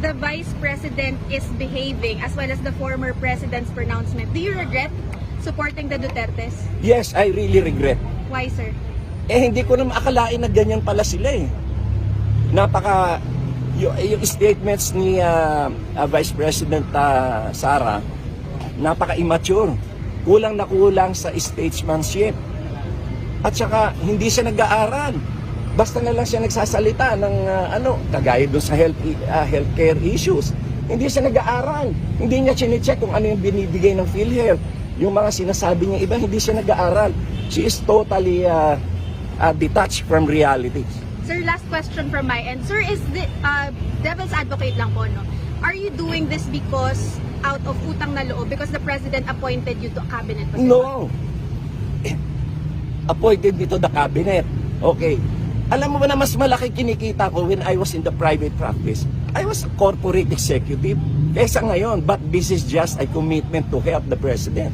the Vice President is behaving as well as the former President's pronouncement, do you regret supporting the Dutertes? Yes, I really regret. Why, sir? Hindi ko na maakalain na ganyan pala sila eh. Yung statements ni Vice President Sara, napaka-immature. Kulang na kulang sa statesmanship. At saka, hindi siya nag-aaral. Basta na lang siya nagsasalita ng kagaya doon sa healthcare issues. Hindi siya nag-aaral. Hindi niya chine-check kung ano yung binibigay ng PhilHealth. Yung mga sinasabi niya iba, hindi siya nag-aaral. She is totally detached from reality. Sir, last question from my end. Sir, is the devil's advocate lang po, no? Are you doing this because out of utang na loob because the President appointed you to a cabinet position? No. Appointed me to the cabinet. Okay. Alam mo ba na mas malaki kinikita ko when I was in the private practice? I was a corporate executive. Kesa ngayon, but this is just a commitment to help the President.